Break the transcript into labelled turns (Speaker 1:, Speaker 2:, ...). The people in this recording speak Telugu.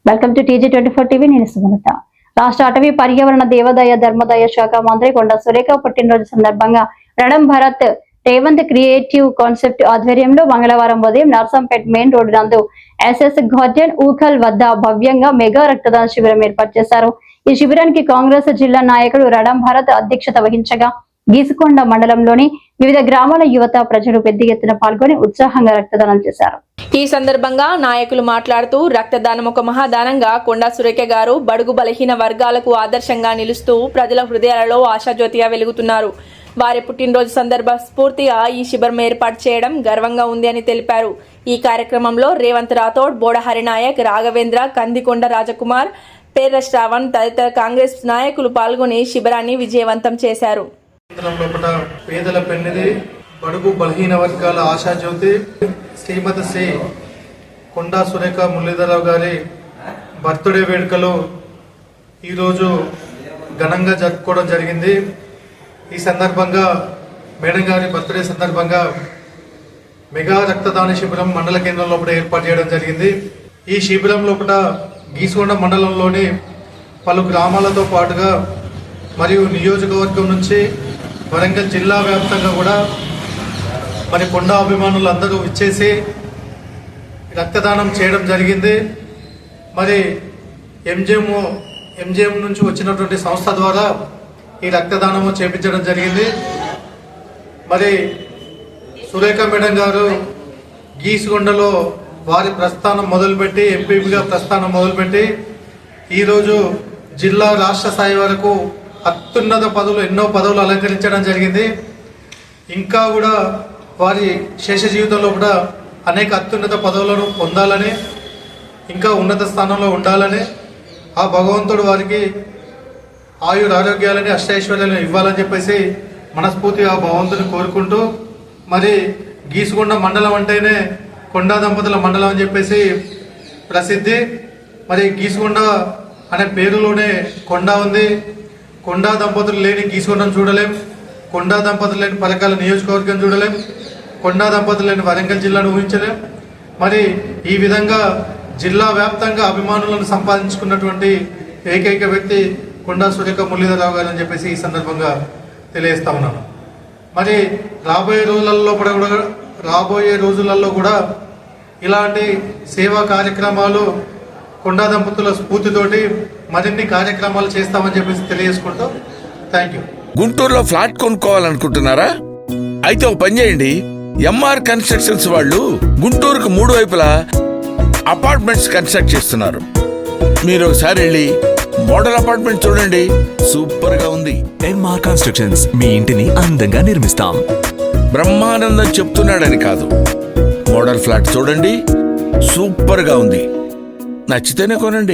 Speaker 1: Welcome to TG24 TV. నేను సుమలత. రాష్ట్ర అటవీ పర్యావరణ దేవాదాయ ధర్మాదాయ శాఖ మంత్రి కొండా సురేఖ పుట్టినరోజు సందర్భంగా రడం భరత్ రేవంత్ క్రియేటివ్ కాన్సెప్ట్ ఆధ్వర్యంలో మంగళవారం ఉదయం నర్సంపేట్ మెయిన్ రోడ్డు నందు SS గార్డెన్ ఊఖల్ వద్ద భవ్యంగా మెగా రక్తదాన శిబిరం ఏర్పాటు చేశారు. ఈ శిబిరానికి కాంగ్రెస్ జిల్లా నాయకుడు రడం భరత్ అధ్యక్షత వహించగా గీసుకొండ మండలంలోని వివిధ గ్రామాల యువత ప్రజలు పెద్ద ఎత్తున పాల్గొని ఉత్సాహంగా రక్తదానం చేశారు.
Speaker 2: ఈ సందర్భంగా నాయకులు మాట్లాడుతూ రక్తదానం ఒక మహాదానంగా కొండా సురేఖ గారు బడుగు బలహీన వర్గాలకు ఆదర్శంగా నిలుస్తూ ప్రజల హృదయాలలో ఆశాజ్యోతిగా వెలుగుతున్నారు. వారి పుట్టినరోజు సందర్భ స్ఫూర్తిగా ఈ శిబిరం ఏర్పాటు చేయడం గర్వంగా ఉంది అని తెలిపారు. ఈ కార్యక్రమంలో రేవంత్ రాథోడ్, బోడ హరినాయక్, రాఘవేంద్ర, కందికొండ రాజకుమార్, పేర్ల శ్రావణ్ తదితర కాంగ్రెస్ నాయకులు పాల్గొని శిబిరాన్ని విజయవంతం చేశారు.
Speaker 3: పేదల పెన్నిది, బడుగు బలహీన వర్గాల ఆశాజ్యోతి శ్రీమతి శ్రీ కొండా సురేఖ మురళీధరరావు గారి బర్త్డే వేడుకలు ఈరోజు ఘనంగా జరుపుకోవడం జరిగింది. ఈ సందర్భంగా మేడం గారి బర్త్డే సందర్భంగా మెగా రక్తదాన శిబిరం మండల కేంద్రం లోపల ఏర్పాటు చేయడం జరిగింది. ఈ శిబిరం లోపల గీసుకొండ మండలంలోని పలు గ్రామాలతో పాటుగా మరియు నియోజకవర్గం నుంచి వరంగల్ జిల్లా వ్యాప్తంగా కూడా మరి కొండా అభిమానులు అందరూ ఇచ్చేసి రక్తదానం చేయడం జరిగింది. మరి ఎంజిఎం నుంచి వచ్చినటువంటి సంస్థ ద్వారా ఈ రక్తదానము చేపించడం జరిగింది. మరి సురేఖ మేడం గారు గీసుకొండలో వారి ప్రస్థానం మొదలుపెట్టి ఎంపీగా ప్రస్థానం మొదలుపెట్టి ఈరోజు జిల్లా రాష్ట్ర స్థాయి వరకు అత్యున్నత పదవులు ఎన్నో పదవులు అలంకరించడం జరిగింది. ఇంకా కూడా వారి శేష జీవితంలో కూడా అనేక అత్యున్నత పదవులను పొందాలని, ఇంకా ఉన్నత స్థానంలో ఉండాలని, ఆ భగవంతుడు వారికి ఆరోగ్యాలని అష్టైశ్వర్యాలను ఇవ్వాలని చెప్పేసి మనస్ఫూర్తిగా ఆ భగవంతుని కోరుకుంటూ, మరి గీసుకొండ మండలం అంటేనే కొండా దంపతుల మండలం అని చెప్పేసి ప్రసిద్ధి. మరి గీసుకొండ అనే పేరులోనే కొండ ఉంది. కొండా దంపతులు లేని గీసుకొండను చూడలేం, కొండా దంపతులు లేని పరకాల నియోజకవర్గం చూడలేం, కొండా దంపతులు లేని వరంగల్ జిల్లాను ఊహించలేం. మరి ఈ విధంగా జిల్లా వ్యాప్తంగా అభిమానులను సంపాదించుకున్నటువంటి ఏకైక వ్యక్తి కొండా సురేఖ మురళీధరరావు గారు అని చెప్పేసి ఈ సందర్భంగా తెలియజేస్తా ఉన్నాను. మరి రాబోయే రోజులలో కూడా ఇలాంటి సేవా కార్యక్రమాలు కొండా దంపతుల స్ఫూర్తితోటి మరిన్ని కార్యక్రమాలు చేస్తామని చెప్పేసి తెలియజేసుకుంటూ థ్యాంక్ యూ.
Speaker 4: గుంటూరులో ఫ్లాట్ కొనుక్కోవాలనుకుంటున్నారా? అయితే ఒక పని చేయండి, MR కన్స్ట్రక్షన్స్ వాళ్ళు గుంటూరుకు 3 వైపులా అపార్ట్మెంట్స్ కన్స్ట్రక్ట్ చేస్తున్నారు. మీరు ఒకసారి వెళ్ళి మోడల్ అపార్ట్మెంట్ చూడండి, సూపర్ గా ఉంది.
Speaker 5: MR కన్స్ట్రక్షన్స్ మీ ఇంటిని అందంగా నిర్మిస్తాం.
Speaker 4: బ్రహ్మానందం చెప్తున్నాడని కాదు, మోడల్ ఫ్లాట్ చూడండి, సూపర్ గా ఉంది. నచ్చితేనే కొనండి.